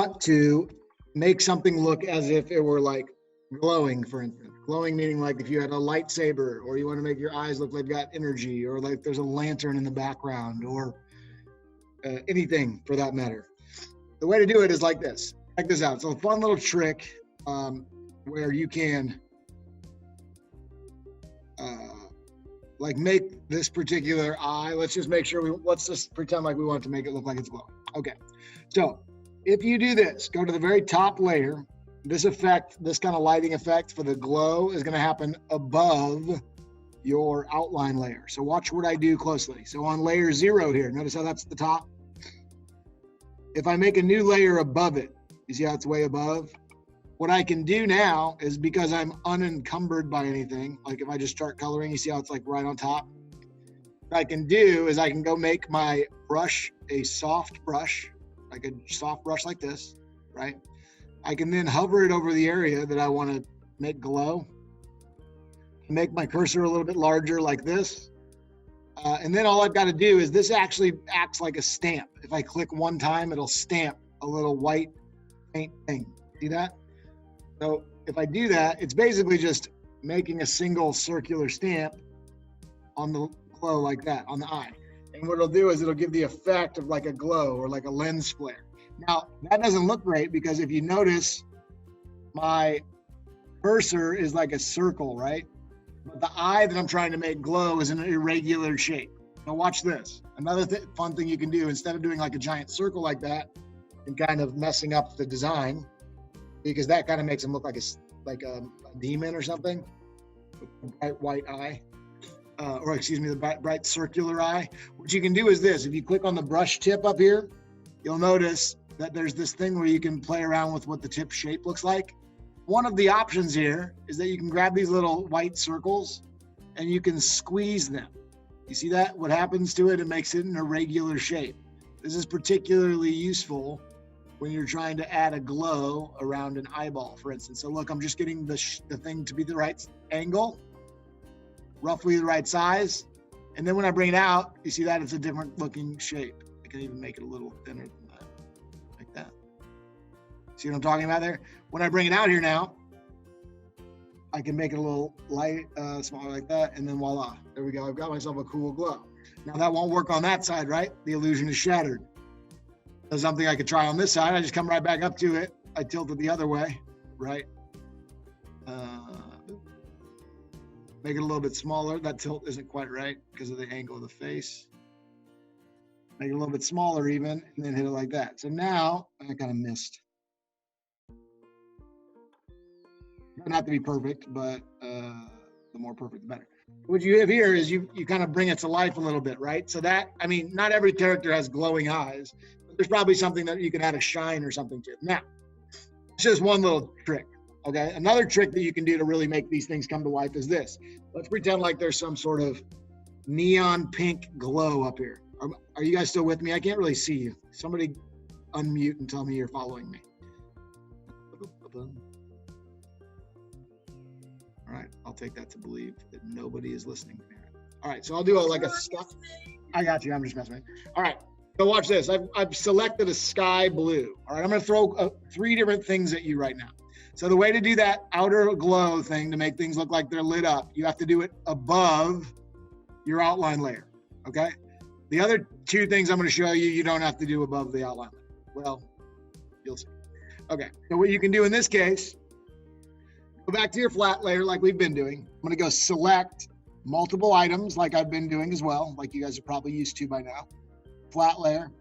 want to make something look as if it were like glowing, for instance. Glowing meaning like if you had a lightsaber, or you want to make your eyes look like they've got energy, or like there's a lantern in the background, or anything for that matter. The way to do it is like this. Check this out. It's a fun little trick where you can like make this particular eye. Let's just make sure let's just pretend like we want to make it look like it's glowing. Okay. So if you do this, go to the very top layer. This effect, this kind of lighting effect for the glow is going to happen above your outline layer. So watch what I do closely. So on layer 0 here, notice how that's the top. If I make a new layer above it, you see how it's way above? What I can do now is, because I'm unencumbered by anything, like if I just start coloring, you see how it's like right on top? What I can do is I can go make my brush a soft brush, like a soft brush like this, right? I can then hover it over the area that I want to make glow. Make my cursor a little bit larger like this. And then all I've got to do is, this actually acts like a stamp. If I click one time, it'll stamp a little white paint thing. See that? So if I do that, it's basically just making a single circular stamp on the glow like that, on the eye. And what it'll do is it'll give the effect of like a glow or like a lens flare. Now, that doesn't look great, because if you notice, my cursor is like a circle, right? But the eye that I'm trying to make glow is an irregular shape. Now watch this. Another fun thing you can do, instead of doing like a giant circle like that and kind of messing up the design, because that kind of makes them look like a demon or something, a bright white eye, or excuse me, the bright circular eye. What you can do is this. If you click on the brush tip up here, you'll notice that there's this thing where you can play around with what the tip shape looks like. One of the options here is that you can grab these little white circles and you can squeeze them. You see that? What happens to it? It makes it an irregular shape. This is particularly useful when you're trying to add a glow around an eyeball, for instance. So look, I'm just getting the thing to be the right angle, roughly the right size. And then when I bring it out, you see that it's a different looking shape. I can even make it a little thinner than that, like that. See what I'm talking about there? When I bring it out here now, I can make it a little light, smaller like that, and then voila, there we go. I've got myself a cool glow. Now that won't work on that side, right? The illusion is shattered. There's something I could try on this side. I just come right back up to it. I tilt it the other way, right? Make it a little bit smaller. That tilt isn't quite right because of the angle of the face. Make it a little bit smaller even, and then hit it like that. So now, I kind of missed. Doesn't have to be perfect, but the more perfect, the better. What you have here is you kind of bring it to life a little bit, right? So that, I mean, not every character has glowing eyes, but there's probably something that you can add a shine or something to. Now, it's just one little trick, okay? Another trick that you can do to really make these things come to life is this. Let's pretend like there's some sort of neon pink glow up here. Are you guys still with me? I can't really see you. Somebody unmute and tell me you're following me. All right, I'll take that to believe that nobody is listening to me. All right, so I'll do like a sky. I got you. I'm just messing with you. All right, so watch this. I've selected a sky blue. All right, I'm going to throw 3 different things at you right now. So the way to do that outer glow thing to make things look like they're lit up, you have to do it above your outline layer. Okay. The other 2 things I'm going to show you, you don't have to do above the outline layer. Well, you'll see. Okay. So what you can do in this case, go back to your flat layer like we've been doing. I'm going to go select multiple items like I've been doing as well, like you guys are probably used to by now. Flat layer.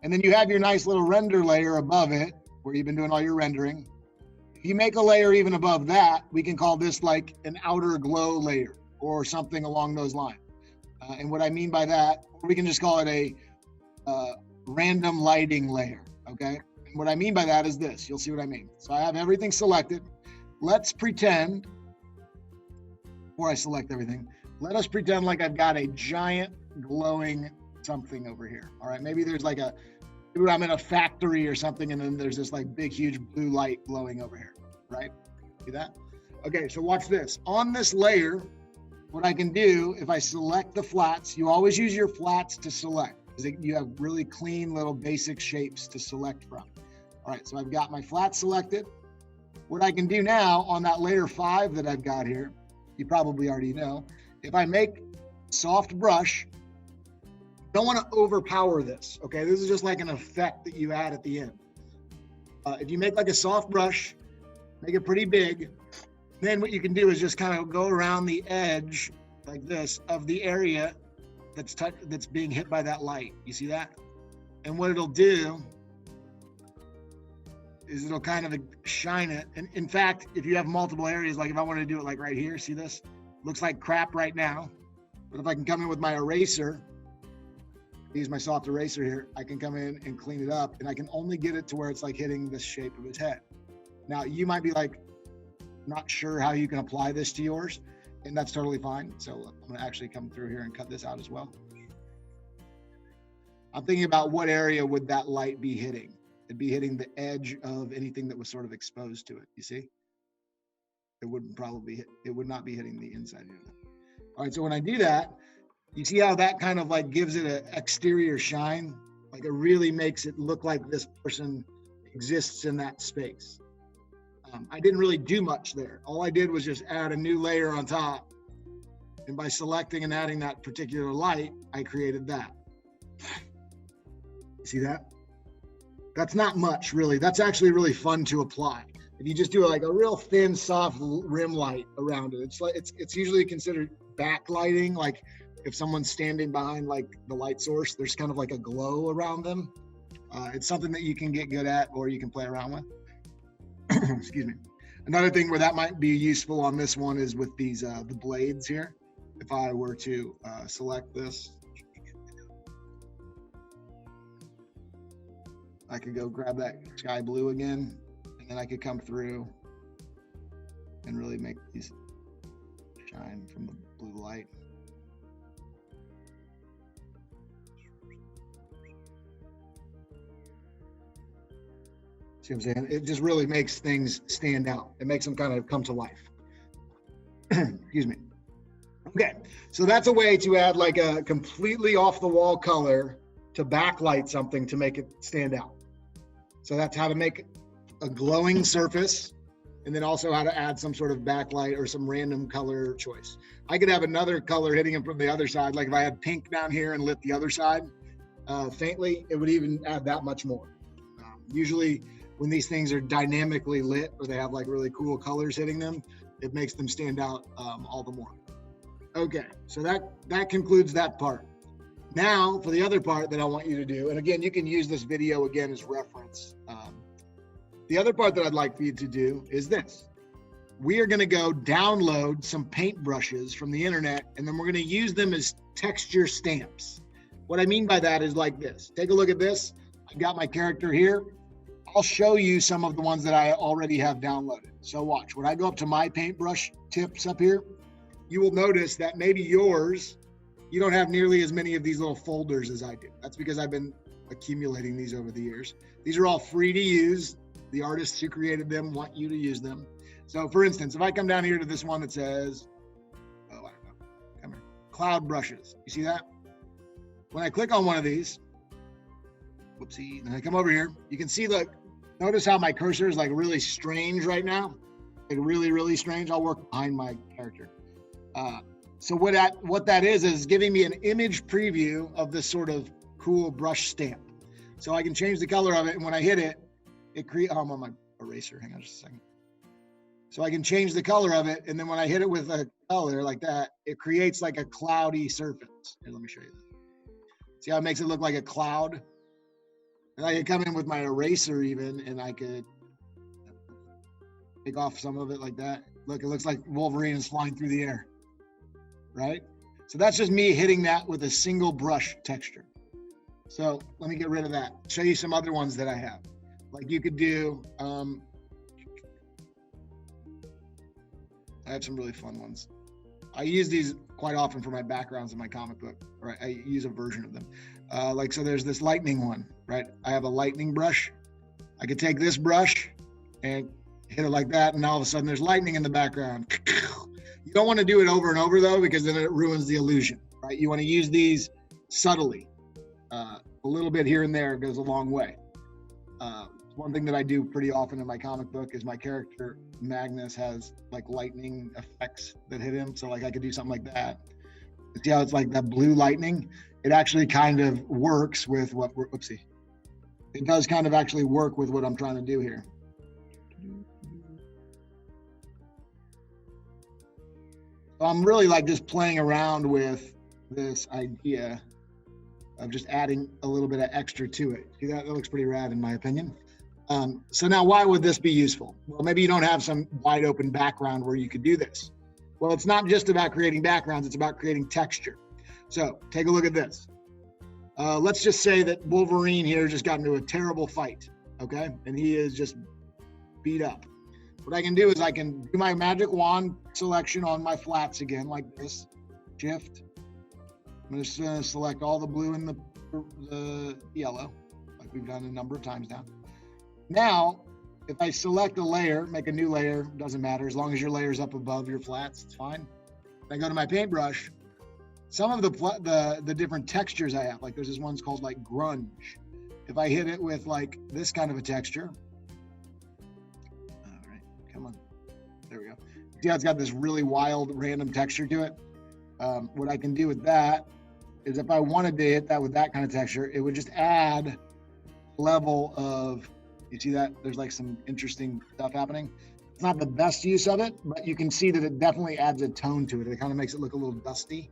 And then you have your nice little render layer above it where you've been doing all your rendering. If you make a layer even above that, we can call this like an outer glow layer or something along those lines. And what I mean by that, we can just call it a random lighting layer, okay? And what I mean by that is this. You'll see what I mean. So I have everything selected. Let's pretend, before I select everything, let us pretend like I've got a giant glowing something over here. All right, maybe there's like maybe I'm in a factory or something, and then there's this like big, huge blue light glowing over here, right? See that? Okay, so watch this. On this layer, what I can do, if I select the flats, you always use your flats to select, because you have really clean little basic shapes to select from. All right, so I've got my flat selected. What I can do now on that layer 5 that I've got here, you probably already know, if I make soft brush, don't want to overpower this, okay? This is just like an effect that you add at the end. If you make like a soft brush, make it pretty big, then what you can do is just kind of go around the edge like this of the area that's being hit by that light. You see that? And what it'll do is it'll kind of shine it. And in fact, if you have multiple areas, like if I want to do it like right here, see this? Looks like crap right now. But if I can come in with my eraser, use my soft eraser here, I can come in and clean it up, and I can only get it to where it's like hitting the shape of his head. Now, you might be like, not sure how you can apply this to yours, and that's totally fine. So I'm gonna actually come through here and cut this out as well. I'm thinking about what area would that light be hitting? It'd be hitting the edge of anything that was sort of exposed to it, you see? It would not be hitting the inside of it. All right, so when I do that, you see how that kind of like gives it an exterior shine? Like it really makes it look like this person exists in that space. I didn't really do much there. All I did was just add a new layer on top. And by selecting and adding that particular light, I created that. See that? That's not much really. That's actually really fun to apply. If you just do like a real thin, soft rim light around it, it's usually considered backlighting. Like if someone's standing behind like the light source, there's kind of like a glow around them. It's something that you can get good at or you can play around with. Excuse me. Another thing where that might be useful on this one is with these the blades here. If I were to select this, I could go grab that sky blue again, and then I could come through and really make these shine from the blue light. See what I'm saying? It just really makes things stand out. It makes them kind of come to life. Excuse me. Okay, so that's a way to add like a completely off the wall color to backlight something to make it stand out. So that's how to make a glowing surface, and then also how to add some sort of backlight or some random color choice. I could have another color hitting him from the other side. Like if I had pink down here and lit the other side faintly, it would even add that much more. Usually when these things are dynamically lit or they have like really cool colors hitting them, it makes them stand out all the more. Okay, so that concludes that part. Now for the other part that I want you to do, and again, you can use this video again as reference. The other part that I'd like for you to do is this. We are gonna go download some paintbrushes from the internet, and then we're gonna use them as texture stamps. What I mean by that is like this. Take a look at this. I've got my character here. I'll show you some of the ones that I already have downloaded. So watch, when I go up to my paintbrush tips up here, you will notice that maybe yours, you don't have nearly as many of these little folders as I do. That's because I've been accumulating these over the years. These are all free to use. The artists who created them want you to use them. So for instance, if I come down here to this one that says, oh, I don't know, come here, cloud brushes. You see that? When I click on one of these, whoopsie, and I come over here, you can see notice how my cursor is like really strange right now? Like really, really strange. I'll work behind my character. So what that is giving me an image preview of this sort of cool brush stamp. So I can change the color of it, and when I hit it, I'm on my eraser, hang on just a second. So I can change the color of it, and then when I hit it with a color like that, it creates like a cloudy surface. Here, let me show you that. See how it makes it look like a cloud? And I could come in with my eraser even, and I could take off some of it like that. Look, it looks like Wolverine is flying through the air, right? So that's just me hitting that with a single brush texture. So let me get rid of that. Show you some other ones that I have. Like you could do, I have some really fun ones. I use these quite often for my backgrounds in my comic book, or I use a version of them. So there's this lightning one, right? I have a lightning brush. I could take this brush and hit it like that, and all of a sudden there's lightning in the background. You don't want to do it over and over though, because then it ruins the illusion, right? You want to use these subtly. A little bit here and there goes a long way. one thing that I do pretty often in my comic book is my character Magnus has like lightning effects that hit him. So like I could do something like that. See how it's like that blue lightning? It actually kind of works with what we're, oopsie. It does kind of actually work with what I'm trying to do here. So I'm really like just playing around with this idea of just adding a little bit of extra to it. See that? That looks pretty rad in my opinion. So now why would this be useful? Well, maybe you don't have some wide open background where you could do this. Well, it's not just about creating backgrounds, it's about creating texture. So take a look at this. Let's just say that Wolverine here just got into a terrible fight, okay? And he is just beat up. What I can do is I can do my magic wand selection on my flats again, like this, shift. I'm just gonna select all the blue and the yellow, like we've done a number of times now. Now, if I select a layer, make a new layer, doesn't matter, as long as your layer's up above your flats, it's fine. If I go to my paintbrush, some of the different textures I have, like there's this one's called like grunge. If I hit it with like this kind of a texture, all right, come on, there we go. See how it's got this really wild random texture to it? What I can do with that is if I wanted to hit that with that kind of texture, it would just add level of, you see that? There's like some interesting stuff happening. It's not the best use of it, but you can see that it definitely adds a tone to it. It kind of makes it look a little dusty.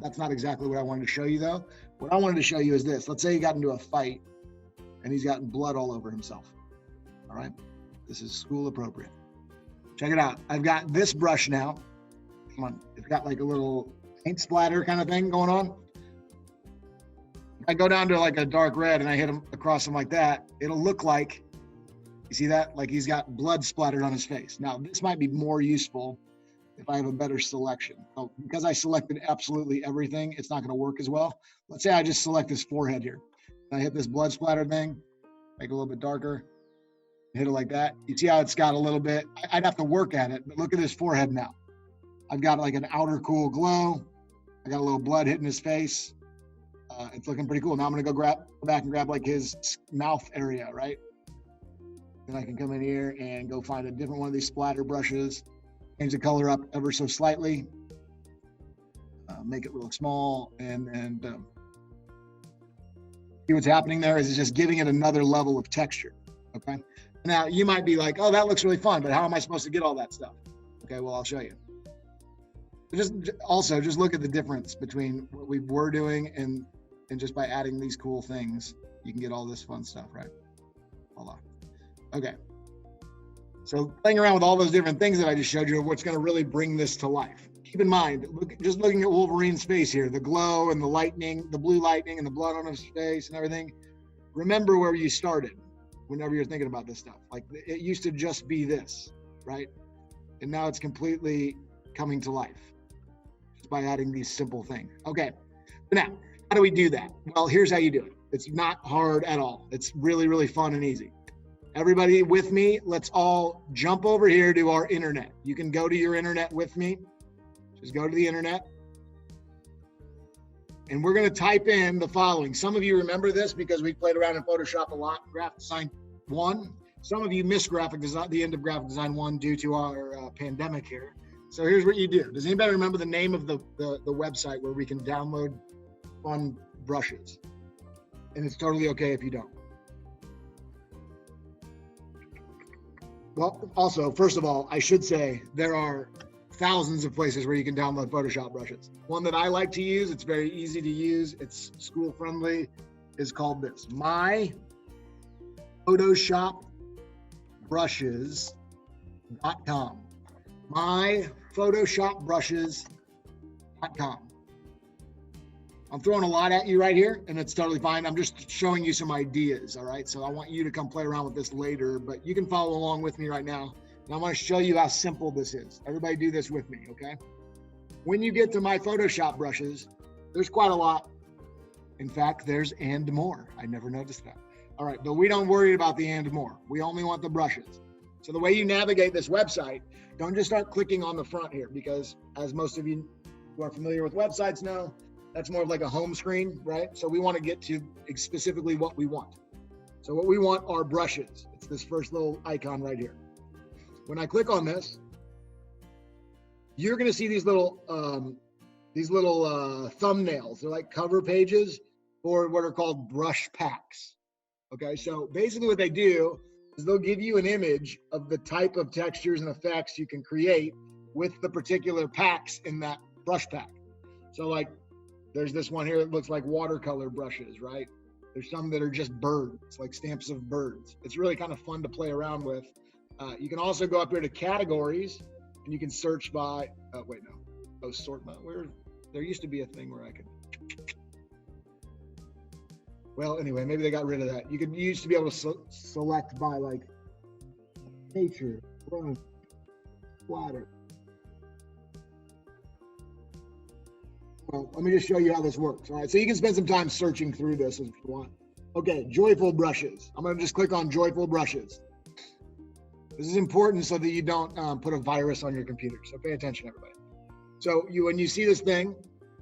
That's not exactly what I wanted to show you though. What I wanted to show you is this. Let's say he got into a fight and he's gotten blood all over himself. All right, this is school appropriate. Check it out. I've got this brush now. Come on, it's got like a little paint splatter kind of thing going on. I go down to like a dark red and I hit him across him like that, it'll look like, you see that? Like he's got blood splattered on his face. Now, this might be more useful if I have a better selection. So because I selected absolutely everything, it's not gonna work as well. Let's say I just select this forehead here. I hit this blood splatter thing, make it a little bit darker, hit it like that. You see how it's got a little bit, I'd have to work at it, but look at his forehead now. I've got like an outer cool glow. I got a little blood hitting his face. It's looking pretty cool. Now I'm gonna go back and grab like his mouth area, right? Then I can come in here and go find a different one of these splatter brushes, change the color up ever so slightly, make it real small, and see what's happening there is it's just giving it another level of texture, okay? Now you might be like, oh, that looks really fun, but how am I supposed to get all that stuff? Okay, well, I'll show you. Just look at the difference between what we were doing and just by adding these cool things, you can get all this fun stuff, right? Hold on. Okay. So playing around with all those different things that I just showed you are what's going to really bring this to life. Keep in mind, just looking at Wolverine's face here, the glow and the lightning, the blue lightning and the blood on his face and everything. Remember where you started whenever you're thinking about this stuff. Like it used to just be this, right? And now it's completely coming to life just by adding these simple things. Okay, so now, how do we do that? Well, here's how you do it. It's not hard at all. It's really, really fun and easy. Everybody with me, let's all jump over here to our internet. You can go to your internet with me. Just go to the internet. And we're gonna type in the following. Some of you remember this because we played around in Photoshop a lot, Graphic Design 1. Some of you missed graphic design, the end of Graphic Design 1 due to our pandemic here. So here's what you do. Does anybody remember the name of the website where we can download fun brushes? And it's totally okay if you don't. Well, also, first of all, I should say there are thousands of places where you can download Photoshop brushes. One that I like to use, it's very easy to use, it's school friendly, is called this, myphotoshopbrushes.com. myphotoshopbrushes.com. I'm throwing a lot at you right here, and it's totally fine. I'm just showing you some ideas, all right? So I want you to come play around with this later, but you can follow along with me right now. And I want to show you how simple this is. Everybody do this with me, okay? When you get to my Photoshop brushes, there's quite a lot. In fact, there's and more. I never noticed that. All right, but we don't worry about the and more. We only want the brushes. So the way you navigate this website, don't just start clicking on the front here, because as most of you who are familiar with websites know, that's more of like a home screen, right? So we want to get to specifically what we want. So what we want are brushes. It's this first little icon right here. When I click on this, you're going to see these little thumbnails. They're like cover pages for what are called brush packs. Okay, so basically what they do is they'll give you an image of the type of textures and effects you can create with the particular packs in that brush pack. So like there's this one here that looks like watercolor brushes, right? There's some that are just birds, like stamps of birds. It's really kind of fun to play around with. You can also go up here to categories and you can search by, sort by, there used to be a thing where I could, well, anyway, maybe they got rid of that. You used to be able to select by like nature, splatter. Well, let me just show you how this works. All right, so you can spend some time searching through this if you want. Okay, joyful brushes. I'm gonna just click on joyful brushes. This is important so that you don't put a virus on your computer. So pay attention, everybody. So when you see this thing,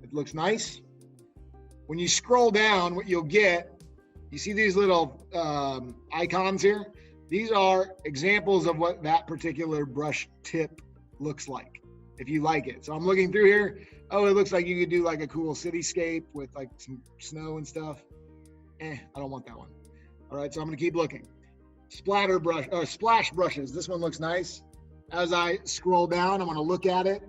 it looks nice. When you scroll down, what you'll get, you see these little icons here. These are examples of what that particular brush tip looks like, if you like it. So I'm looking through here. Oh, it looks like you could do like a cool cityscape with like some snow and stuff. I don't want that one. All right, so I'm gonna keep looking. Splatter brush, or splash brushes. This one looks nice. As I scroll down, I'm gonna look at it.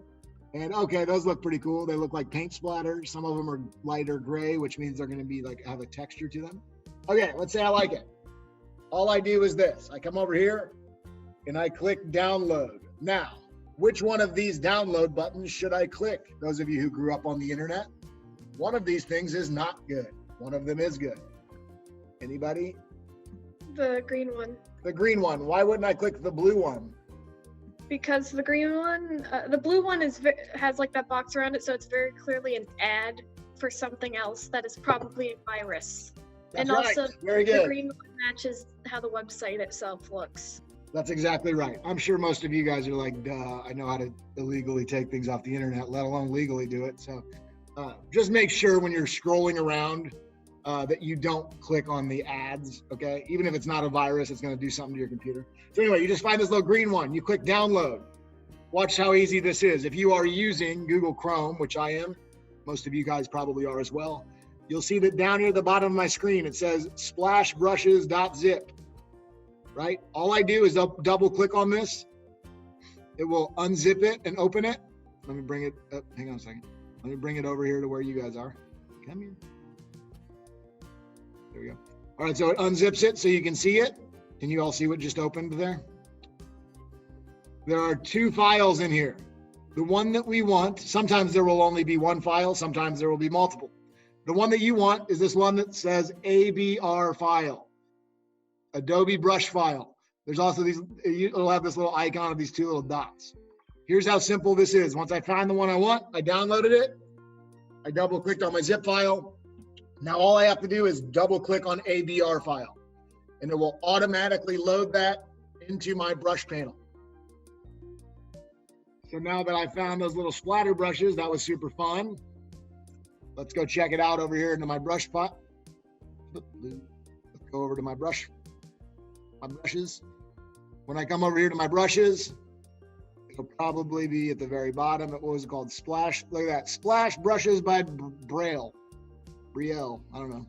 And okay, those look pretty cool. They look like paint splatters. Some of them are lighter gray, which means they're gonna be like, have a texture to them. Okay, let's say I like it. All I do is this. I come over here and I click download. Now, which one of these download buttons should I click? Those of you who grew up on the internet, one of these things is not good. One of them is good. Anybody? The green one. The green one. Why wouldn't I click the blue one? Because the green one, the blue one has like that box around it, so it's very clearly an ad for something else that is probably a virus. That's and right. also, Very the good. green one matches how the website itself looks. That's exactly right. I'm sure most of you guys are like, duh, I know how to illegally take things off the internet, let alone legally do it. So just make sure when you're scrolling around that you don't click on the ads, okay? Even if it's not a virus, it's gonna do something to your computer. So anyway, you just find this little green one, you click download. Watch how easy this is. If you are using Google Chrome, which I am, most of you guys probably are as well, you'll see that down here at the bottom of my screen, it says splashbrushes.zip, right? All I do is double click on this. It will unzip it and open it. Let me bring it up, hang on a second. Let me bring it over here to where you guys are. Come here. There we go. All right, so it unzips it so you can see it. Can you all see what just opened there? There are two files in here. The one that we want, sometimes there will only be one file, sometimes there will be multiple. The one that you want is this one that says ABR file, Adobe brush file. There's also these, it'll have this little icon of these two little dots. Here's how simple this is. Once I find the one I want, I downloaded it. I double clicked on my zip file. Now all I have to do is double click on ABR file and it will automatically load that into my brush panel. So now that I found those little splatter brushes, that was super fun. Let's go check it out over here into my brush pot. Let's go over to my brushes. When I come over here to my brushes, it'll probably be at the very bottom. What was it called? Splash. Look at that. Splash brushes by Brielle. I don't know.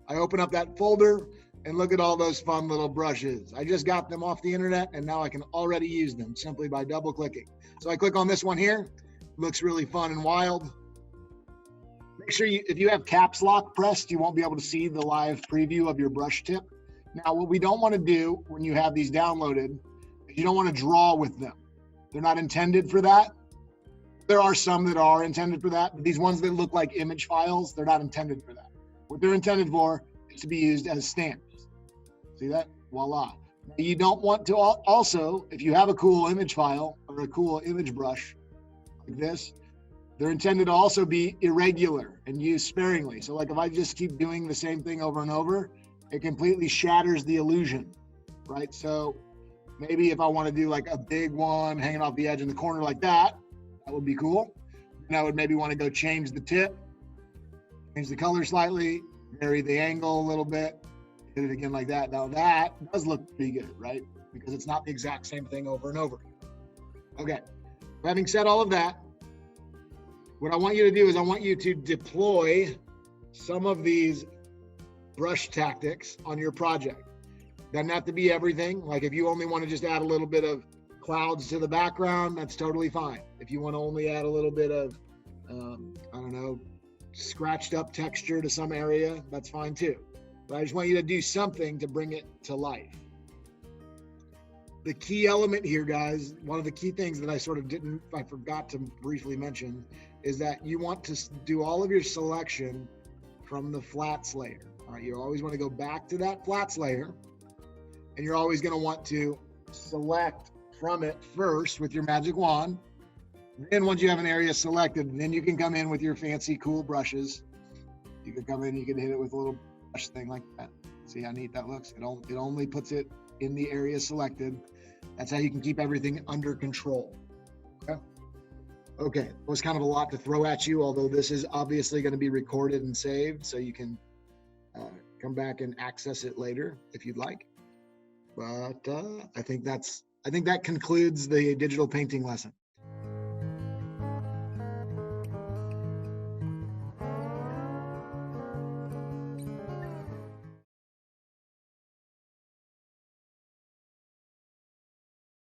I open up that folder and look at all those fun little brushes. I just got them off the internet and now I can already use them simply by double clicking. So I click on this one here. It looks really fun and wild. Make sure if you have caps lock pressed, you won't be able to see the live preview of your brush tip. Now, what we don't want to do when you have these downloaded is you don't want to draw with them. They're not intended for that. There are some that are intended for that, but these ones that look like image files, they're not intended for that. What they're intended for is to be used as stamps. See that? Voila. You don't want to also, if you have a cool image file or a cool image brush like this, they're intended to also be irregular and used sparingly. So like if I just keep doing the same thing over and over, it completely shatters the illusion, right? So maybe if I want to do like a big one hanging off the edge in the corner like that, that would be cool. And I would maybe want to go change the tip, change the color slightly, vary the angle a little bit, hit it again like that. Now that does look pretty good, right? Because it's not the exact same thing over and over. Okay, having said all of that, what I want you to do is I want you to deploy some of these brush tactics on your project. Doesn't have to be everything. Like if you only want to just add a little bit of clouds to the background, that's totally fine. If you want to only add a little bit of, I don't know, scratched up texture to some area, that's fine too. But I just want you to do something to bring it to life. The key element here, guys, one of the key things that I forgot to briefly mention is that you want to do all of your selection from the flats layer. All right, you always want to go back to that flats layer, and you're always going to want to select from it first with your magic wand. Then once you have an area selected, then you can come in with your fancy cool brushes. You can come in, you can hit it with a little brush thing like that. See how neat that looks? It only puts it in the area selected. That's how you can keep everything under control. Okay, it was kind of a lot to throw at you, although this is obviously going to be recorded and saved, so you can come back and access it later if you'd like. But I think that concludes the digital painting lesson.